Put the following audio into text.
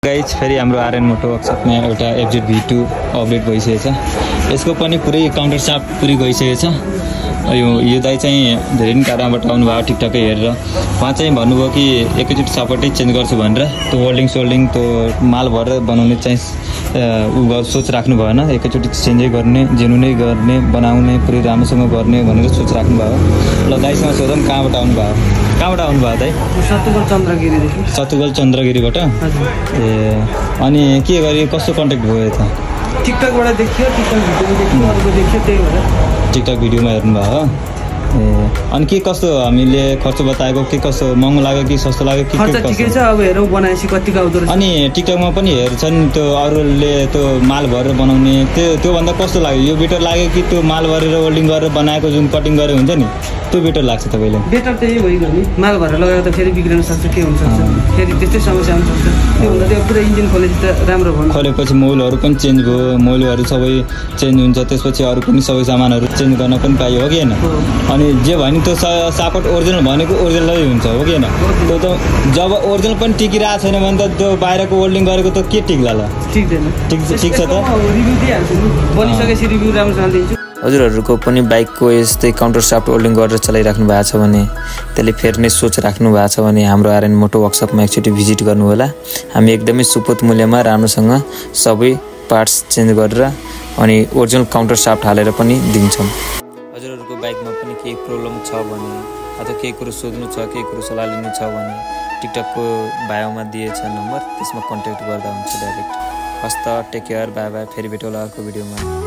Guys फेरि हाम्रो RN मोटो वर्कसपमा एउटा FZ V2 अपडेट भइसकेको छ। यसको पनि पुरै काउन्टर साफ्ट पुरै गइसकेको छ। यो दाइ चाहिँ धेरै दिन टाढाबाट आउनुभयो टिकटकै हेरेर। उहाँ चाहिँ भन्नुभयो कि एकैचोटि सपोर्टै चेन्ज गर्छु भनेर। त्यो वेल्डिङ सोल्डिङ त्यो माल भरेर बनाउने चाहिँ सोच राख्नु भएन। एकैचोटि चेन्जै गर्ने, जेनुनै गर्ने, बनाउने, पुरै राम्रोसँग गर्ने भनेर सोच राख्नुभयो। ल दाइसँग सोधौँ कहाँबाट आउनुभयो? कहाँबाट आउनुभयो दाइ? सतुगल चन्द्रगिरीबाट। ए अनि के गरी कस्तो कन्ट्याक्ट भयो यता? टिकटकबाट देखियो, टिकटक भिडियोमा हेर्नुभयो हो? ए अनि के कस्तो हामीले खर्च बताएको, के कस्तो महँगो लाग्यो कि सस्तो लाग्यो कि ठिकै छ? अब हेरौँ बनाएपछि कतिको आउँदो रहेछ। अनि टिकटकमा पनि हेर्छन् त्यो अरूले त्यो माल भरेर बनाउने, त्योभन्दा कस्तो लाग्यो? यो बेटर लाग्यो कि त्यो माल भरेर वेल्डिङ गरेर बनाएको जुन कटिङ गरेर हुन्छ नि त्यो बेटर लाग्छ तपाईँले? बेटर त यही भइगयो नि, माल भरेर लगाएर त फेरि बिग्रन सक्छ, के हुनसक्छ, फेरि त्यस्तै समस्या आउन सक्छ। त्योभन्दा त्यो पुरै इन्जिन खोलेपछि त राम्रो भयो। खोलेपछि मोबिलहरू पनि चेन्ज भयो, मोबिलहरू सबै चेन्ज हुन्छ, त्यसपछि अरू पनि सबै सामानहरू चेन्ज गर्न पनि पाइयो हो कि होइन? अनि जे भयो नि त्यो सपोर्ट ओरिजिनल भनेको ओरिजिनलै हुन्छ हो कि होइन? त्यो त जब ओरिजिनल पनि टिकिरहेको छैन भने त त्यो बाहिरको वेल्डिङ गरेको त के टिक्ला ल? ठिक छ त? रिभ्यू दिइहाल्छु नि, बनिसकेपछि रिभ्यू राम्रोसँग दिन्छु। हजुरहरूको पनि बाइकको यस्तै काउन्टर साफ्ट वेल्डिङ गरेर चलाइराख्नु भएको छ भने, त्यसले फेरि नै सोच राख्नु भएको छ भने हाम्रो आरएन मोटो वर्कसपमा एकचोटि भिजिट गर्नु होला। हामी एकदमै सुपथ मूल्यमा राम्रोसँग सबै पार्ट्स चेन्ज गरेर अनि ओरिजिनल काउन्टर साफ्ट हालेर पनि दिन्छौँ। हजुरहरूको बाइकमा पनि केही प्रब्लम छ भने अथवा केही कुरो सोध्नु छ, केही कुरो सल्लाह लिनु छ भने टिकटकको बायोमा दिएछ नम्बर, त्यसमा कन्ट्याक्ट गर्दा हुन्छ डाइरेक्ट। हस्त, टेक केयर, बाई बाई। फेरि भेटौँला अर्को भिडियोमा।